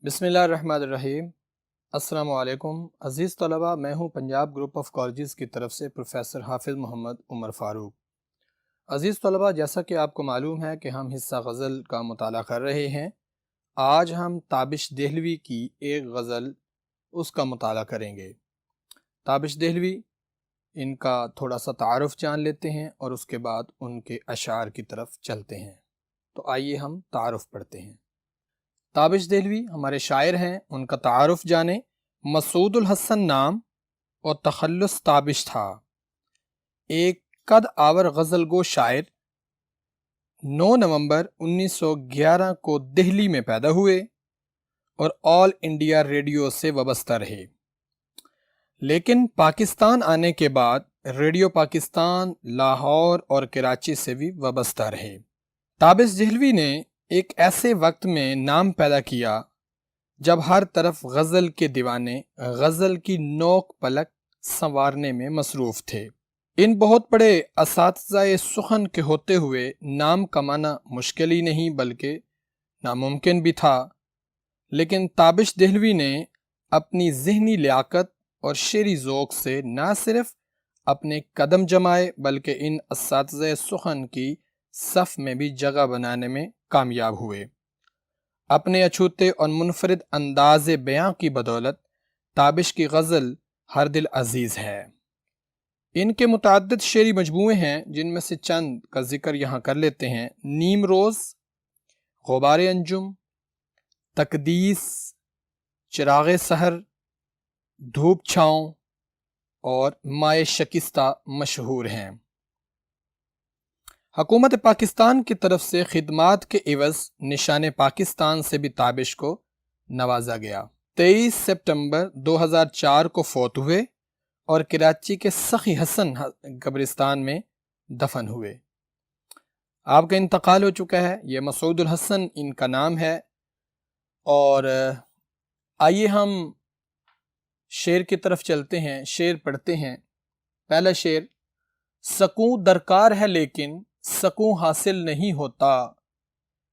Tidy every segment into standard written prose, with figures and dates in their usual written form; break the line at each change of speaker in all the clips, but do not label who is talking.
بسم اللہ الرحمن الرحیم۔ السلام علیکم عزیز طلبہ، میں ہوں پنجاب گروپ آف کالجز کی طرف سے پروفیسر حافظ محمد عمر فاروق۔ عزیز طلبہ، جیسا کہ آپ کو معلوم ہے کہ ہم حصہ غزل کا مطالعہ کر رہے ہیں، آج ہم تابش دہلوی کی ایک غزل اس کا مطالعہ کریں گے۔ تابش دہلوی، ان کا تھوڑا سا تعارف جان لیتے ہیں اور اس کے بعد ان کے اشعار کی طرف چلتے ہیں۔ تو آئیے ہم تعارف پڑھتے ہیں۔ تابش دہلوی ہمارے شاعر ہیں، ان کا تعارف جانیں۔ مسعود الحسن نام اور تخلص تابش تھا، ایک قد آور غزل گو شاعر۔ 9 نومبر 1911 کو دہلی میں پیدا ہوئے اور آل انڈیا ریڈیو سے وابستہ رہے، لیکن پاکستان آنے کے بعد ریڈیو پاکستان، لاہور اور کراچی سے بھی وابستہ رہے۔ تابش دہلوی نے ایک ایسے وقت میں نام پیدا کیا جب ہر طرف غزل کے دیوانے غزل کی نوک پلک سنوارنے میں مصروف تھے۔ ان بہت بڑے اساتذہ سخن کے ہوتے ہوئے نام کمانا مشکل ہی نہیں بلکہ ناممکن بھی تھا، لیکن تابش دہلوی نے اپنی ذہنی لیاقت اور شعری ذوق سے نہ صرف اپنے قدم جمائے بلکہ ان اساتذہ سخن کی صف میں بھی جگہ بنانے میں کامیاب ہوئے۔ اپنے اچھوتے اور منفرد انداز بیاں کی بدولت تابش کی غزل ہر دل عزیز ہے۔ ان کے متعدد شعری مجموعے ہیں، جن میں سے چند کا ذکر یہاں کر لیتے ہیں۔ نیم روز، غبار انجم، تقدیس، چراغ سحر، دھوپ چھاؤں اور مائے شکستہ مشہور ہیں۔ حکومت پاکستان کی طرف سے خدمات کے عوض نشان پاکستان سے بھی تابش کو نوازا گیا۔ 23 سپتمبر 2004 کو فوت ہوئے اور کراچی کے سخی حسن قبرستان میں دفن ہوئے۔ آپ کا انتقال ہو چکا ہے۔ یہ مسعود الحسن ان کا نام ہے۔ اور آئیے ہم شعر کی طرف چلتے ہیں، شعر پڑھتے ہیں۔ پہلا شعر: سکون درکار ہے لیکن سکون حاصل نہیں ہوتا،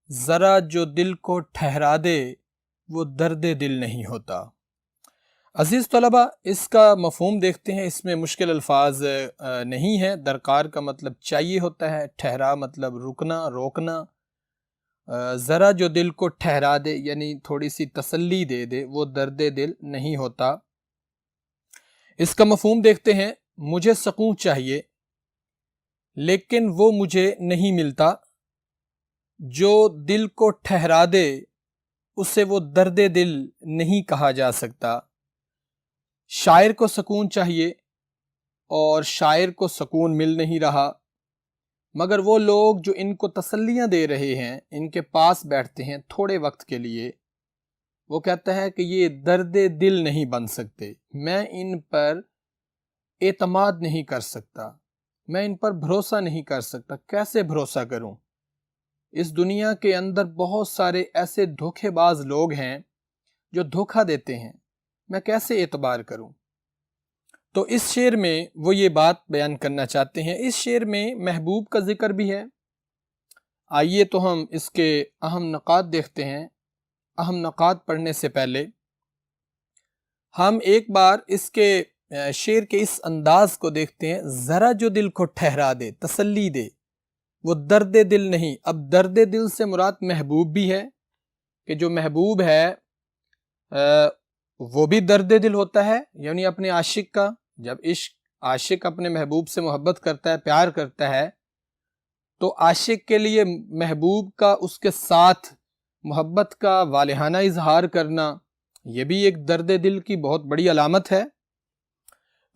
ذرا جو دل کو ٹھہرا دے وہ درد دل نہیں ہوتا۔ عزیز طلبہ، اس کا مفہوم دیکھتے ہیں۔ اس میں مشکل الفاظ نہیں ہے۔ درکار کا مطلب چاہیے ہوتا ہے، ٹھہرا مطلب رکنا، روکنا۔ ذرا جو دل کو ٹھہرا دے یعنی تھوڑی سی تسلی دے دے، وہ درد دل نہیں ہوتا۔ اس کا مفہوم دیکھتے ہیں۔ مجھے سکون چاہیے لیکن وہ مجھے نہیں ملتا، جو دل کو ٹھہرا دے اسے وہ درد دل نہیں کہا جا سکتا۔ شاعر کو سکون چاہیے اور شاعر کو سکون مل نہیں رہا، مگر وہ لوگ جو ان کو تسلیاں دے رہے ہیں، ان کے پاس بیٹھتے ہیں تھوڑے وقت کے لیے، وہ کہتا ہے کہ یہ درد دل نہیں بن سکتے، میں ان پر اعتماد نہیں کر سکتا، میں ان پر بھروسہ نہیں کر سکتا۔ کیسے بھروسہ کروں؟ اس دنیا کے اندر بہت سارے ایسے دھوکے باز لوگ ہیں جو دھوکہ دیتے ہیں، میں کیسے اعتبار کروں؟ تو اس شعر میں وہ یہ بات بیان کرنا چاہتے ہیں۔ اس شعر میں محبوب کا ذکر بھی ہے۔ آئیے تو ہم اس کے اہم نقاط دیکھتے ہیں۔ اہم نقاط پڑھنے سے پہلے ہم ایک بار اس کے شعر کے اس انداز کو دیکھتے ہیں۔ ذرا جو دل کو ٹھہرا دے، تسلی دے، وہ درد دل نہیں۔ اب درد دل سے مراد محبوب بھی ہے، کہ جو محبوب ہے وہ بھی درد دل ہوتا ہے، یعنی اپنے عاشق کا۔ جب عاشق اپنے محبوب سے محبت کرتا ہے، پیار کرتا ہے، تو عاشق کے لیے محبوب کا اس کے ساتھ محبت کا والہانہ اظہار کرنا، یہ بھی ایک درد دل کی بہت بڑی علامت ہے۔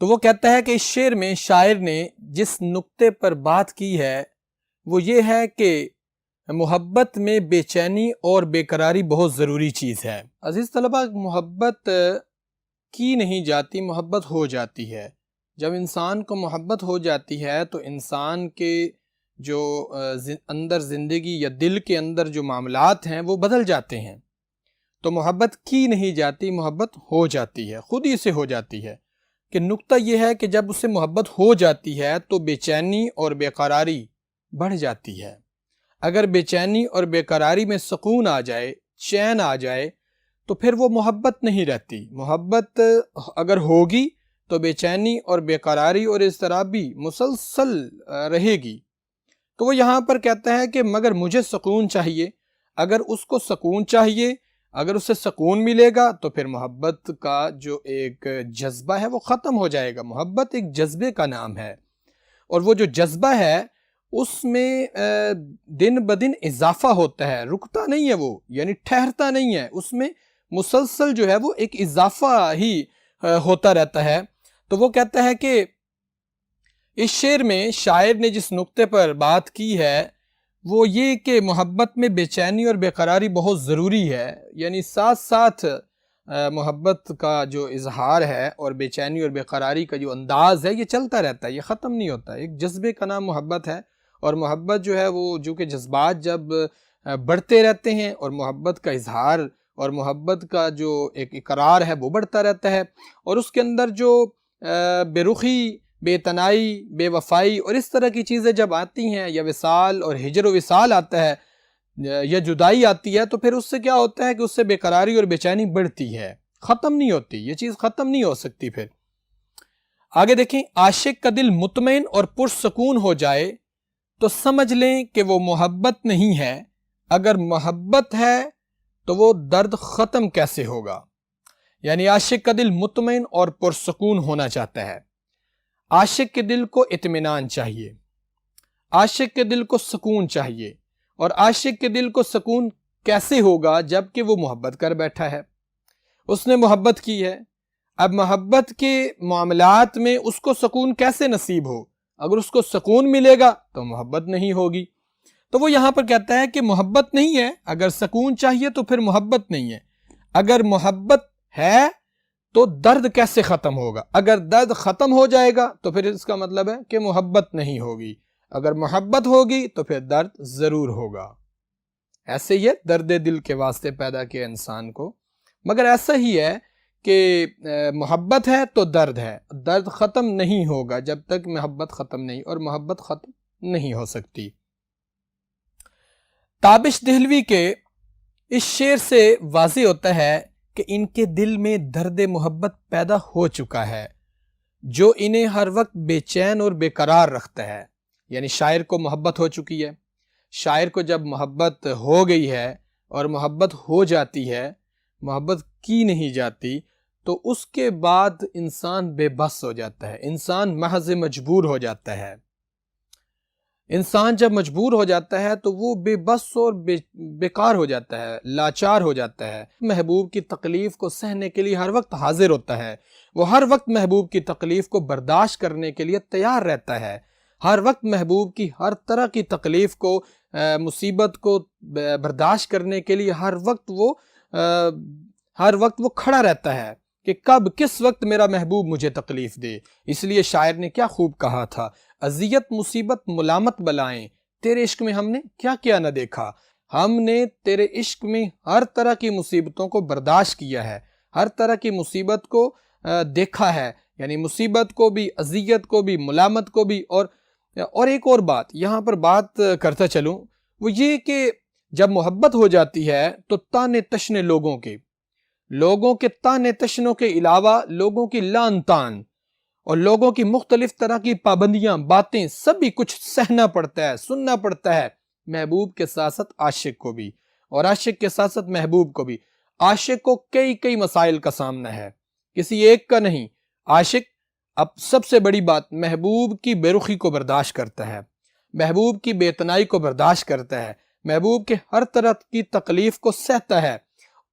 تو وہ کہتا ہے کہ اس شعر میں شاعر نے جس نقطے پر بات کی ہے وہ یہ ہے کہ محبت میں بے چینی اور بے قراری بہت ضروری چیز ہے۔ عزیز طلبہ، محبت کی نہیں جاتی، محبت ہو جاتی ہے۔ جب انسان کو محبت ہو جاتی ہے تو انسان کے جو اندر زندگی یا دل کے اندر جو معاملات ہیں وہ بدل جاتے ہیں۔ تو محبت کی نہیں جاتی، محبت ہو جاتی ہے، خود ہی سے ہو جاتی ہے۔ کہ نقطہ یہ ہے کہ جب اسے محبت ہو جاتی ہے تو بے چینی اور بے قراری بڑھ جاتی ہے۔ اگر بے چینی اور بے قراری میں سکون آ جائے، چین آ جائے، تو پھر وہ محبت نہیں رہتی. محبت اگر ہوگی تو بے چینی اور بے قراری اور اضطرابی مسلسل رہے گی. تو وہ یہاں پر کہتا ہے کہ مگر مجھے سکون چاہیے. اگر اس کو سکون چاہیے، اگر اسے سکون ملے گا تو پھر محبت کا جو ایک جذبہ ہے وہ ختم ہو جائے گا. محبت ایک جذبے کا نام ہے، اور وہ جو جذبہ ہے اس میں دن بدن اضافہ ہوتا ہے، رکتا نہیں ہے وہ، یعنی ٹھہرتا نہیں ہے، اس میں مسلسل جو ہے وہ ایک اضافہ ہی ہوتا رہتا ہے. تو وہ کہتا ہے کہ اس شعر میں شاعر نے جس نقطے پر بات کی ہے وہ یہ کہ محبت میں بے چینی اور بے قراری بہت ضروری ہے. یعنی ساتھ ساتھ محبت کا جو اظہار ہے اور بے چینی اور بے قراری کا جو انداز ہے یہ چلتا رہتا ہے، یہ ختم نہیں ہوتا. ایک جذبے کا نام محبت ہے، اور محبت جو ہے وہ جو کہ جذبات جب بڑھتے رہتے ہیں اور محبت کا اظہار اور محبت کا جو ایک اقرار ہے وہ بڑھتا رہتا ہے، اور اس کے اندر جو بے رخی، بے تنائی، بے وفائی اور اس طرح کی چیزیں جب آتی ہیں، یا وصال اور ہجر و وصال آتا ہے، یا جدائی آتی ہے، تو پھر اس سے کیا ہوتا ہے کہ اس سے بے قراری اور بے چینی بڑھتی ہے، ختم نہیں ہوتی. یہ چیز ختم نہیں ہو سکتی. پھر آگے دیکھیں، عاشق کا دل مطمئن اور پرسکون ہو جائے تو سمجھ لیں کہ وہ محبت نہیں ہے. اگر محبت ہے تو وہ درد ختم کیسے ہوگا؟ یعنی عاشق کا دل مطمئن اور پرسکون ہونا چاہتا ہے. عاشق کے دل کو اطمینان چاہیے، عاشق کے دل کو سکون چاہیے. اور عاشق کے دل کو سکون کیسے ہوگا جب کہ وہ محبت کر بیٹھا ہے، اس نے محبت کی ہے. اب محبت کے معاملات میں اس کو سکون کیسے نصیب ہو؟ اگر اس کو سکون ملے گا تو محبت نہیں ہوگی. تو وہ یہاں پر کہتا ہے کہ محبت نہیں ہے، اگر سکون چاہیے تو پھر محبت نہیں ہے. اگر محبت ہے تو درد کیسے ختم ہوگا؟ اگر درد ختم ہو جائے گا تو پھر اس کا مطلب ہے کہ محبت نہیں ہوگی. اگر محبت ہوگی تو پھر درد ضرور ہوگا. ایسے ہی ہے، درد دل کے واسطے پیدا کیا انسان کو. مگر ایسا ہی ہے کہ محبت ہے تو درد ہے، درد ختم نہیں ہوگا جب تک محبت ختم نہیں، اور محبت ختم نہیں ہو سکتی. تابش دہلوی کے اس شعر سے واضح ہوتا ہے کہ ان کے دل میں درد محبت پیدا ہو چکا ہے جو انہیں ہر وقت بے چین اور بے قرار رکھتا ہے. یعنی شاعر کو محبت ہو چکی ہے. شاعر کو جب محبت ہو گئی ہے اور محبت ہو جاتی ہے، محبت کی نہیں جاتی، تو اس کے بعد انسان بے بس ہو جاتا ہے، انسان محض مجبور ہو جاتا ہے. انسان جب مجبور ہو جاتا ہے تو وہ بے بس اور بیکار ہو جاتا ہے، لاچار ہو جاتا ہے. محبوب کی تکلیف کو سہنے کے لیے ہر وقت حاضر ہوتا ہے، وہ ہر وقت محبوب کی تکلیف کو برداشت کرنے کے لیے تیار رہتا ہے. ہر وقت محبوب کی ہر طرح کی تکلیف کو، مصیبت کو برداشت کرنے کے لیے ہر وقت وہ کھڑا رہتا ہے کہ کب کس وقت میرا محبوب مجھے تکلیف دے. اس لیے شاعر نے کیا خوب کہا تھا، اذیت مصیبت ملامت بلائیں، تیرے عشق میں ہم نے کیا کیا نہ دیکھا. ہم نے تیرے عشق میں ہر طرح کی مصیبتوں کو برداشت کیا ہے، ہر طرح کی مصیبت کو دیکھا ہے. یعنی مصیبت کو بھی، اذیت کو بھی، ملامت کو بھی. اور ایک اور بات یہاں پر بات کرتا چلوں، وہ یہ کہ جب محبت ہو جاتی ہے تو تانے تشنے لوگوں کے تانے تشنوں کے علاوہ لوگوں کی لعن طعن اور لوگوں کی مختلف طرح کی پابندیاں، باتیں، سبھی کچھ سہنا پڑتا ہے، سننا پڑتا ہے. محبوب کے ساتھ ساتھ عاشق کو بھی، اور عاشق کے ساتھ ساتھ محبوب کو بھی. عاشق کو کئی مسائل کا سامنا ہے، کسی ایک کا نہیں. عاشق اب سب سے بڑی بات، محبوب کی بے رخی کو برداشت کرتا ہے، محبوب کی بے تنائی کو برداشت کرتا ہے، محبوب کے ہر طرح کی تکلیف کو سہتا ہے.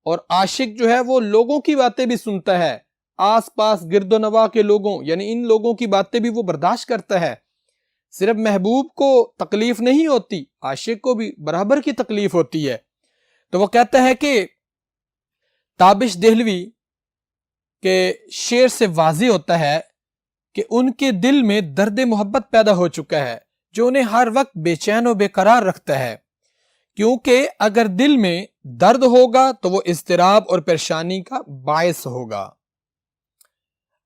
اور عاشق جو ہے وہ لوگوں کی باتیں بھی سنتا ہے، آس پاس گرد و نواح کے لوگوں، یعنی ان لوگوں کی باتیں بھی وہ برداشت کرتا ہے. صرف محبوب کو تکلیف نہیں ہوتی، عاشق کو بھی برابر کی تکلیف ہوتی ہے. تو وہ کہتا ہے کہ تابش دہلوی کے شعر سے واضح ہوتا ہے کہ ان کے دل میں درد محبت پیدا ہو چکا ہے جو انہیں ہر وقت بے چین و بے قرار رکھتا ہے. کیونکہ اگر دل میں درد ہوگا تو وہ اضطراب اور پریشانی کا باعث ہوگا.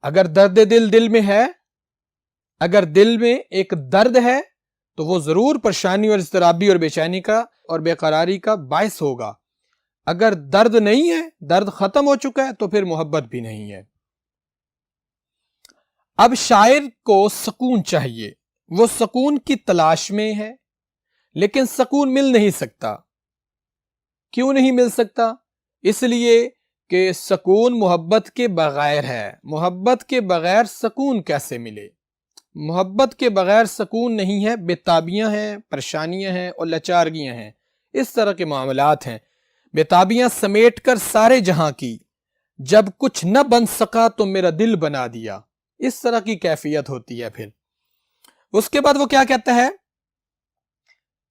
اگر درد دل میں ہے، اگر دل میں ایک درد ہے تو وہ ضرور پریشانی اور اضطرابی اور بے چینی کا اور بے قراری کا باعث ہوگا. اگر درد نہیں ہے، درد ختم ہو چکا ہے، تو پھر محبت بھی نہیں ہے۔ اب شاعر کو سکون چاہیے، وہ سکون کی تلاش میں ہے، لیکن سکون مل نہیں سکتا۔ کیوں نہیں مل سکتا؟ اس لیے کہ سکون محبت کے بغیر ہے۔ محبت کے بغیر سکون کیسے ملے؟ محبت کے بغیر سکون نہیں ہے، بےتابیاں ہیں، پریشانیاں ہیں اور لاچارگیاں ہیں، اس طرح کے معاملات ہیں۔ بےتابیاں سمیٹ کر سارے جہاں کی، جب کچھ نہ بن سکا تو میرا دل بنا دیا، اس طرح کی کیفیت ہوتی ہے۔ پھر اس کے بعد وہ کیا کہتا ہے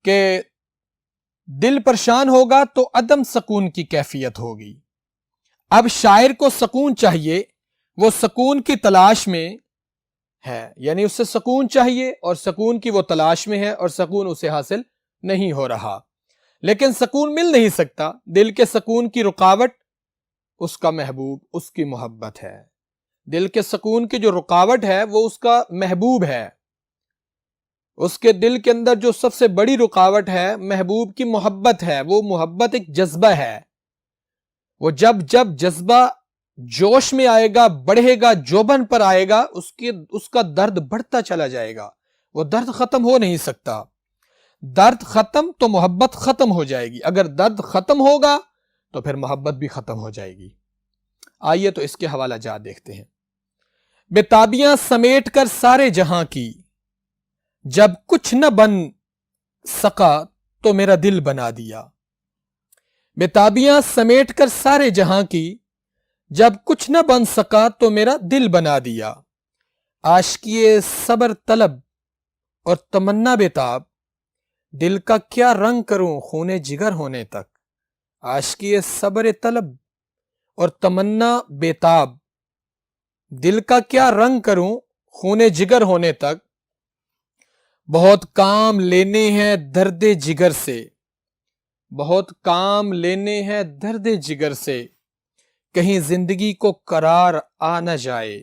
کہ دل پریشان ہوگا تو عدم سکون کی کیفیت ہوگی۔ اب شاعر کو سکون چاہیے، وہ سکون کی تلاش میں ہے، یعنی اسے سکون چاہیے اور سکون کی وہ تلاش میں ہے اور سکون اسے حاصل نہیں ہو رہا، لیکن سکون مل نہیں سکتا۔ دل کے سکون کی رکاوٹ اس کا محبوب، اس کی محبت ہے۔ دل کے سکون کی جو رکاوٹ ہے وہ اس کا محبوب ہے۔ اس کے دل کے اندر جو سب سے بڑی رکاوٹ ہے محبوب کی محبت ہے۔ وہ محبت ایک جذبہ ہے، وہ جب جذبہ جوش میں آئے گا، بڑھے گا، جوبن پر آئے گا، اس کا درد بڑھتا چلا جائے گا، وہ درد ختم ہو نہیں سکتا۔ درد ختم تو محبت ختم ہو جائے گی، اگر درد ختم ہوگا تو پھر محبت بھی ختم ہو جائے گی۔ آئیے تو اس کے حوالہ جات دیکھتے ہیں۔ بےتابیاں سمیٹ کر سارے جہاں کی، جب کچھ نہ بن سکا تو میرا دل بنا دیا۔ بےتابیاں سمیٹ کر سارے جہاں کی، جب کچھ نہ بن سکا تو میرا دل بنا دیا۔ عاشقی صبر طلب اور تمنا بےتاب، دل کا کیا رنگ کروں خون جگر ہونے تک۔ عاشقی صبر طلب اور تمنا بےتاب، دل کا کیا رنگ کروں خون جگر ہونے تک۔ بہت کام لینے ہیں درد جگر سے، بہت کام لینے ہیں درد جگر سے، کہیں زندگی کو قرار آ نہ جائے،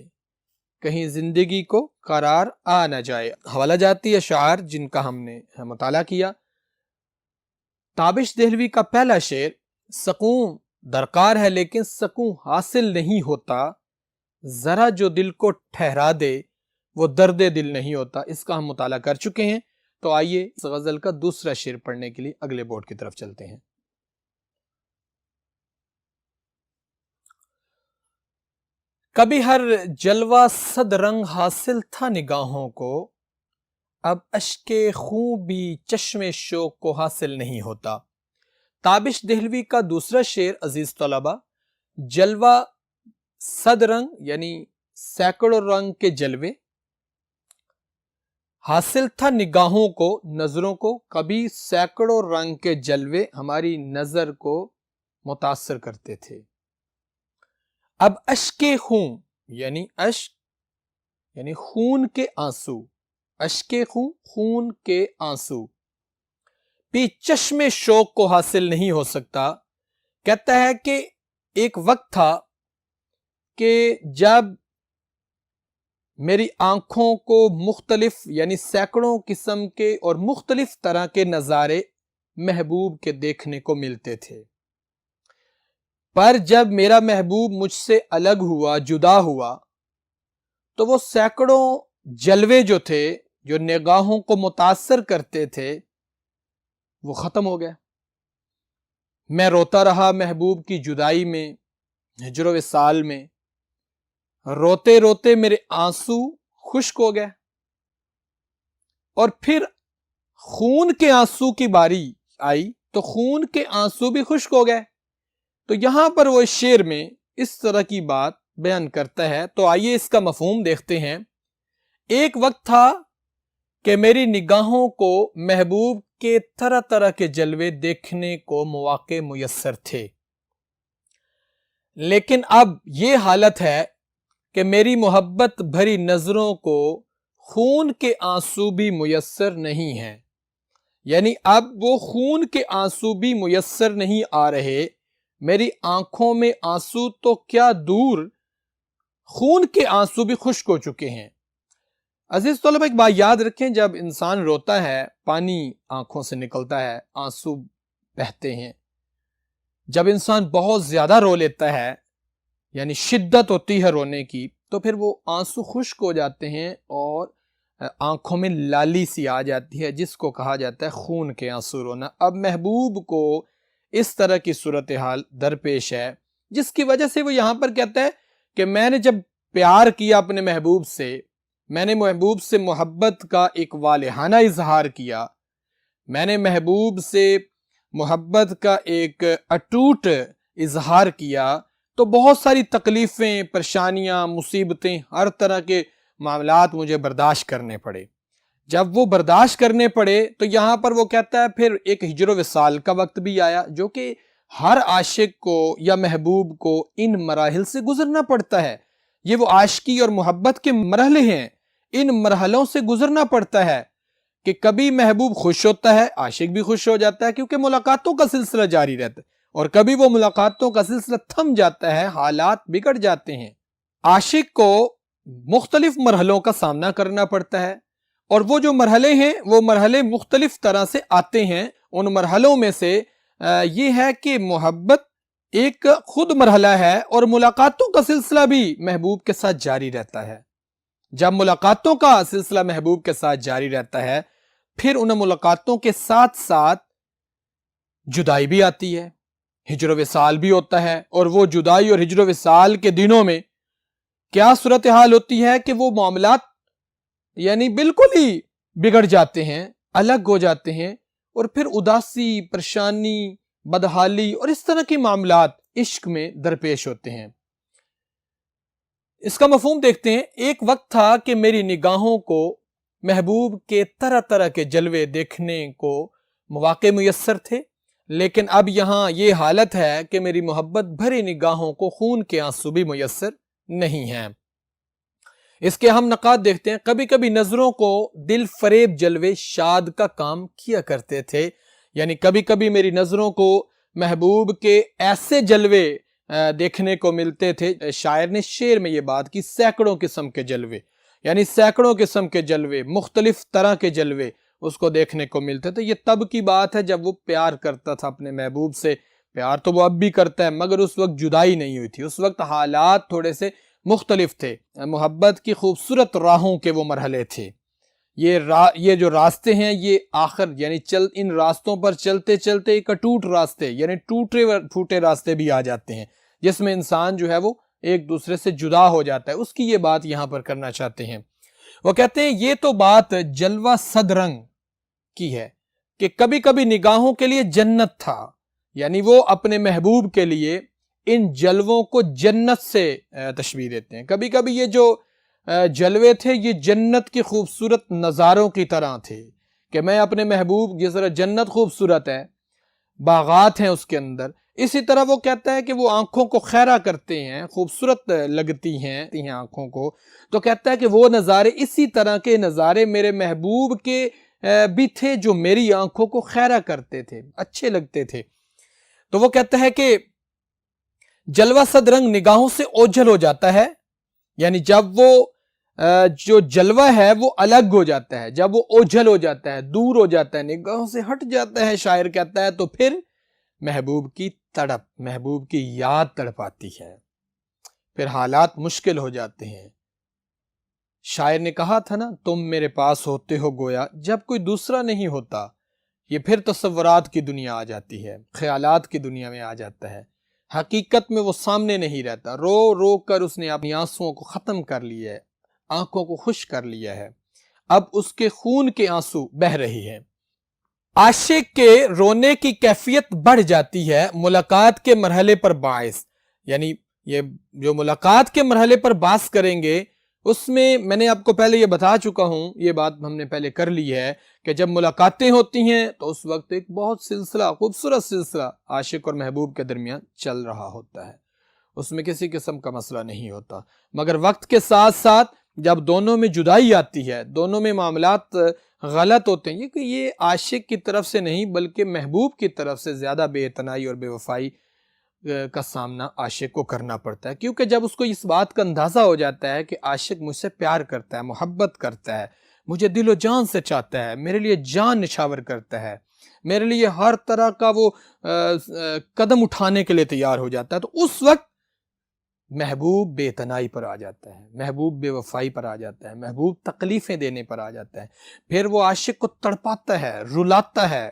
کہیں زندگی کو قرار آ نہ جائے۔ حوالہ جاتی اشعار جن کا ہم نے مطالعہ کیا۔ تابش دہلوی کا پہلا شعر، سکون درکار ہے لیکن سکون حاصل نہیں ہوتا، ذرا جو دل کو ٹھہرا دے وہ درد دل نہیں ہوتا، اس کا ہم مطالعہ کر چکے ہیں۔ تو آئیے اس غزل کا دوسرا شعر پڑھنے کے لیے اگلے بورڈ کی طرف چلتے ہیں۔ کبھی ہر جلوہ صد رنگ حاصل تھا نگاہوں کو، اب اشک خون بھی چشم شوق کو حاصل نہیں ہوتا۔ تابش دہلوی کا دوسرا شعر عزیز طلبہ، جلوہ صد رنگ یعنی سینکڑوں رنگ کے جلوے، حاصل تھا نگاہوں کو، نظروں کو، کبھی سینکڑوں رنگ کے جلوے ہماری نظر کو متاثر کرتے تھے۔ اب اشک خون یعنی اشک یعنی خون کے آنسو، اشک خون خون کے آنسو بھی چشم شوق کو حاصل نہیں ہو سکتا۔ کہتا ہے کہ ایک وقت تھا کہ جب میری آنکھوں کو مختلف یعنی سینکڑوں قسم کے اور مختلف طرح کے نظارے محبوب کے دیکھنے کو ملتے تھے، پر جب میرا محبوب مجھ سے الگ ہوا، جدا ہوا، تو وہ سینکڑوں جلوے جو تھے جو نگاہوں کو متاثر کرتے تھے وہ ختم ہو گئے۔ میں روتا رہا محبوب کی جدائی میں، ہجر و وصال میں، روتے روتے میرے آنسو خشک ہو گئے، اور پھر خون کے آنسو کی باری آئی تو خون کے آنسو بھی خشک ہو گئے۔ تو یہاں پر وہ شعر میں اس طرح کی بات بیان کرتا ہے، تو آئیے اس کا مفہوم دیکھتے ہیں۔ ایک وقت تھا کہ میری نگاہوں کو محبوب کے طرح طرح کے جلوے دیکھنے کو مواقع میسر تھے، لیکن اب یہ حالت ہے کہ میری محبت بھری نظروں کو خون کے آنسو بھی میسر نہیں ہیں، یعنی اب وہ خون کے آنسو بھی میسر نہیں آ رہے۔ میری آنکھوں میں آنسو تو کیا دور، خون کے آنسو بھی خشک ہو چکے ہیں۔ عزیز طلبہ ایک بات یاد رکھیں، جب انسان روتا ہے پانی آنکھوں سے نکلتا ہے، آنسو بہتے ہیں، جب انسان بہت زیادہ رو لیتا ہے، یعنی شدت ہوتی ہے رونے کی، تو پھر وہ آنسو خشک ہو جاتے ہیں اور آنکھوں میں لالی سی آ جاتی ہے، جس کو کہا جاتا ہے خون کے آنسو رونا۔ اب محبوب کو اس طرح کی صورتحال درپیش ہے، جس کی وجہ سے وہ یہاں پر کہتا ہے کہ میں نے جب پیار کیا اپنے محبوب سے، میں نے محبوب سے محبت کا ایک والہانہ اظہار کیا، میں نے محبوب سے محبت کا ایک اٹوٹ اظہار کیا، تو بہت ساری تکلیفیں، پریشانیاں، مصیبتیں، ہر طرح کے معاملات مجھے برداشت کرنے پڑے۔ جب وہ برداشت کرنے پڑے تو یہاں پر وہ کہتا ہے پھر ایک ہجر و وصال کا وقت بھی آیا، جو کہ ہر عاشق کو یا محبوب کو ان مراحل سے گزرنا پڑتا ہے۔ یہ وہ عاشقی اور محبت کے مرحلے ہیں، ان مرحلوں سے گزرنا پڑتا ہے کہ کبھی محبوب خوش ہوتا ہے، عاشق بھی خوش ہو جاتا ہے، کیونکہ ملاقاتوں کا سلسلہ جاری رہتا ہے، اور کبھی وہ ملاقاتوں کا سلسلہ تھم جاتا ہے، حالات بگڑ جاتے ہیں۔ عاشق کو مختلف مرحلوں کا سامنا کرنا پڑتا ہے، اور وہ جو مرحلے ہیں وہ مرحلے مختلف طرح سے آتے ہیں۔ ان مرحلوں میں سے یہ ہے کہ محبت ایک خود مرحلہ ہے، اور ملاقاتوں کا سلسلہ بھی محبوب کے ساتھ جاری رہتا ہے۔ جب ملاقاتوں کا سلسلہ محبوب کے ساتھ جاری رہتا ہے، پھر ان ملاقاتوں کے ساتھ ساتھ جدائی بھی آتی ہے، ہجر و وصال بھی ہوتا ہے، اور وہ جدائی اور ہجر و وصال کے دنوں میں کیا صورتحال ہوتی ہے کہ وہ معاملات یعنی بالکل ہی بگڑ جاتے ہیں، الگ ہو جاتے ہیں، اور پھر اداسی، پریشانی، بدحالی اور اس طرح کے معاملات عشق میں درپیش ہوتے ہیں۔ اس کا مفہوم دیکھتے ہیں۔ ایک وقت تھا کہ میری نگاہوں کو محبوب کے طرح طرح کے جلوے دیکھنے کو مواقع میسر تھے، لیکن اب یہاں یہ حالت ہے کہ میری محبت بھری نگاہوں کو خون کے آنسو بھی میسر نہیں ہیں۔ اس کے ہم نقاط دیکھتے ہیں۔ کبھی کبھی نظروں کو دل فریب جلوے شاد کا کام کیا کرتے تھے، یعنی کبھی کبھی میری نظروں کو محبوب کے ایسے جلوے دیکھنے کو ملتے تھے۔ شاعر نے شعر میں یہ بات کی، سینکڑوں قسم کے جلوے، یعنی سینکڑوں قسم کے جلوے، مختلف طرح کے جلوے اس کو دیکھنے کو ملتے تھے۔ یہ تب کی بات ہے جب وہ پیار کرتا تھا اپنے محبوب سے۔ پیار تو وہ اب بھی کرتا ہے، مگر اس وقت جدائی نہیں ہوئی تھی، اس وقت حالات تھوڑے سے مختلف تھے۔ محبت کی خوبصورت راہوں کے وہ مرحلے تھے۔ یہ جو راستے ہیں، یہ آخر یعنی ان راستوں پر چلتے چلتے ایک اٹوٹ راستے، یعنی ٹوٹے پھوٹے راستے بھی آ جاتے ہیں، جس میں انسان جو ہے وہ ایک دوسرے سے جدا ہو جاتا ہے۔ اس کی یہ بات یہاں پر کرنا چاہتے ہیں۔ وہ کہتے ہیں یہ تو بات جلوہ صد رنگ کی ہے کہ کبھی کبھی نگاہوں کے لیے جنت تھا، یعنی وہ اپنے محبوب کے لیے ان جلووں کو جنت سے تشبیہ دیتے ہیں۔ کبھی کبھی یہ جو جلوے تھے یہ جنت کی خوبصورت نظاروں کی طرح تھے، کہ میں اپنے محبوب، جس طرح جنت خوبصورت ہے، باغات ہیں اس کے اندر، اسی طرح وہ کہتا ہے کہ وہ آنکھوں کو خیرہ کرتے ہیں، خوبصورت لگتی ہیں آنکھوں کو، تو کہتا ہے کہ وہ نظارے، اسی طرح کے نظارے میرے محبوب کے بھی تھے جو میری آنکھوں کو خیرہ کرتے تھے، اچھے لگتے تھے۔ تو وہ کہتا ہے کہ جلوہ صد رنگ نگاہوں سے اوجھل ہو جاتا ہے، یعنی جب وہ جو جلوہ ہے وہ الگ ہو جاتا ہے، جب وہ اوجھل ہو جاتا ہے، دور ہو جاتا ہے، نگاہوں سے ہٹ جاتا ہے، شاعر کہتا ہے، تو پھر محبوب کی تڑپ، محبوب کی یاد تڑپ آتی ہے، پھر حالات مشکل ہو جاتے ہیں۔ شاعر نے کہا تھا نا، تم میرے پاس ہوتے ہو گویا جب کوئی دوسرا نہیں ہوتا۔ یہ پھر تصورات کی دنیا آ جاتی ہے، خیالات کی دنیا میں آ جاتا ہے، حقیقت میں وہ سامنے نہیں رہتا۔ رو رو کر اس نے اپنی آنسوؤں کو ختم کر لیا ہے، آنکھوں کو خشک کر لیا ہے، اب اس کے خون کے آنسو بہہ رہی ہیں۔ عاشق کے رونے کی کیفیت بڑھ جاتی ہے ملاقات کے مرحلے پر باعث، یعنی یہ جو ملاقات کے مرحلے پر بحث کریں گے، اس میں نے آپ کو پہلے یہ بتا چکا ہوں، یہ بات ہم نے پہلے کر لی ہے کہ جب ملاقاتیں ہوتی ہیں تو اس وقت ایک بہت خوبصورت سلسلہ عاشق اور محبوب کے درمیان چل رہا ہوتا ہے، اس میں کسی قسم کا مسئلہ نہیں ہوتا۔ مگر وقت کے ساتھ ساتھ جب دونوں میں جدائی آتی ہے، دونوں میں معاملات غلط ہوتے ہیں، کہ یہ عاشق کی طرف سے نہیں بلکہ محبوب کی طرف سے زیادہ بے اعتنائی اور بے وفائی کا سامنا عاشق کو کرنا پڑتا ہے، کیونکہ جب اس کو اس بات کا اندازہ ہو جاتا ہے کہ عاشق مجھ سے پیار کرتا ہے، محبت کرتا ہے، مجھے دل و جان سے چاہتا ہے، میرے لیے جان نچھاور کرتا ہے، میرے لیے ہر طرح کا وہ قدم اٹھانے کے لیے تیار ہو جاتا ہے، تو اس وقت محبوب بے تنائی پر آ جاتا ہے، محبوب بے وفائی پر آ جاتا ہے، محبوب تکلیفیں دینے پر آ جاتا ہے، پھر وہ عاشق کو تڑپاتا ہے، رلاتا ہے،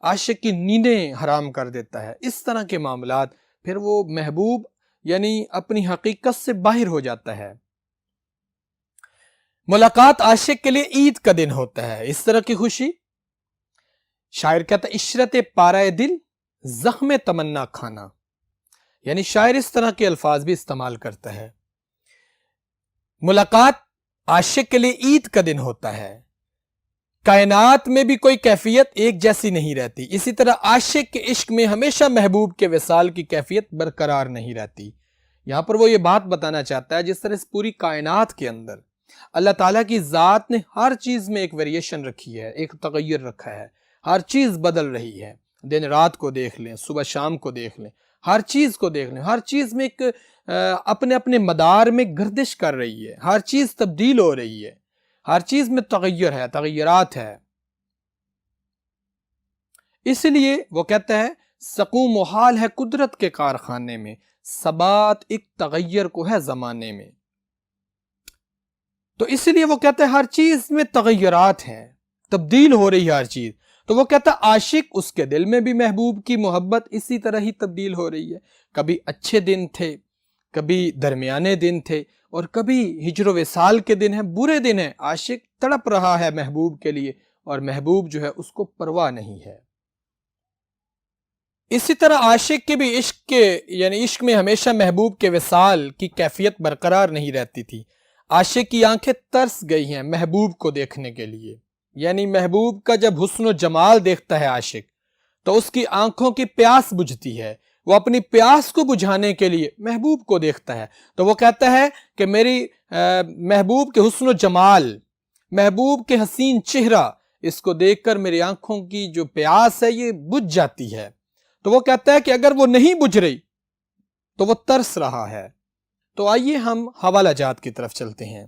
عاشق کی نیندیں حرام کر دیتا ہے۔ اس طرح کے معاملات، پھر وہ محبوب یعنی اپنی حقیقت سے باہر ہو جاتا ہے۔ ملاقات عاشق کے لیے عید کا دن ہوتا ہے، اس طرح کی خوشی۔ شاعر کہتا ہے عشرت پارائے دل زخم تمنا کھانا، یعنی شاعر اس طرح کے الفاظ بھی استعمال کرتا ہے۔ ملاقات عاشق کے لیے عید کا دن ہوتا ہے، کائنات میں بھی کوئی کیفیت ایک جیسی نہیں رہتی، اسی طرح عاشق کے عشق میں ہمیشہ محبوب کے وصال کی کیفیت برقرار نہیں رہتی۔ یہاں پر وہ یہ بات بتانا چاہتا ہے جس طرح اس پوری کائنات کے اندر اللہ تعالیٰ کی ذات نے ہر چیز میں ایک ویریشن رکھی ہے، ایک تغیر رکھا ہے، ہر چیز بدل رہی ہے، دن رات کو دیکھ لیں، صبح شام کو دیکھ لیں، ہر چیز کو دیکھ لیں، ہر چیز میں ایک اپنے اپنے مدار میں گردش کر رہی ہے، ہر چیز تبدیل ہو رہی ہے، ہر چیز میں تغیر ہے، تغیرات ہے۔ اس لیے وہ کہتا ہے سقوم محال ہے قدرت کے کارخانے میں، ثبات ایک تغیر کو ہے زمانے میں۔ تو اس لیے وہ کہتا ہے ہر چیز میں تغیرات ہیں، تبدیل ہو رہی ہے ہر چیز۔ تو وہ کہتا ہے عاشق اس کے دل میں بھی محبوب کی محبت اسی طرح ہی تبدیل ہو رہی ہے، کبھی اچھے دن تھے، کبھی درمیانے دن تھے، اور کبھی ہجر و وصال کے دن ہیں، برے دن ہیں، عاشق تڑپ رہا ہے محبوب کے لیے، اور محبوب جو ہے اس کو پرواہ نہیں ہے۔ اسی طرح عاشق کے بھی عشق میں ہمیشہ محبوب کے وصال کی کیفیت برقرار نہیں رہتی تھی۔ عاشق کی آنکھیں ترس گئی ہیں محبوب کو دیکھنے کے لیے، یعنی محبوب کا جب حسن و جمال دیکھتا ہے عاشق تو اس کی آنکھوں کی پیاس بجھتی ہے، وہ اپنی پیاس کو بجھانے کے لیے محبوب کو دیکھتا ہے۔ تو وہ کہتا ہے کہ میری محبوب کے حسن و جمال، محبوب کے حسین چہرہ، اس کو دیکھ کر میری آنکھوں کی جو پیاس ہے یہ بجھ جاتی ہے۔ تو وہ کہتا ہے کہ اگر وہ نہیں بجھ رہی تو وہ ترس رہا ہے۔ تو آئیے ہم حوالہ جات کی طرف چلتے ہیں۔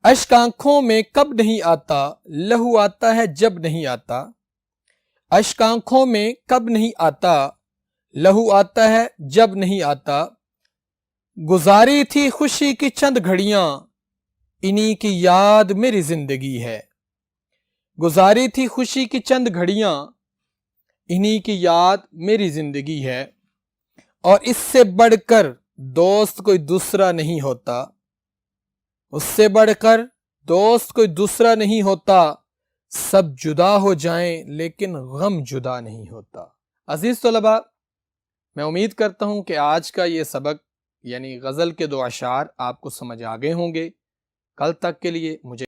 اشک آنکھوں میں کب نہیں آتا، لہو آتا ہے جب نہیں آتا۔ اشک آنکھوں میں کب نہیں آتا، لہو آتا ہے جب نہیں آتا۔ گزاری تھی خوشی کی چند گھڑیاں، انہی کی یاد میری زندگی ہے۔ گزاری تھی خوشی کی چند گھڑیاں، انہی کی یاد میری زندگی ہے۔ اور اس سے بڑھ کر دوست کوئی دوسرا نہیں ہوتا، اس سے بڑھ کر دوست کوئی دوسرا نہیں ہوتا۔ سب جدا ہو جائیں لیکن غم جدا نہیں ہوتا۔ عزیز طلباء، میں امید کرتا ہوں کہ آج کا یہ سبق یعنی غزل کے 2 اشعار آپ کو سمجھ آ گئے ہوں گے۔ کل تک کے لیے مجھے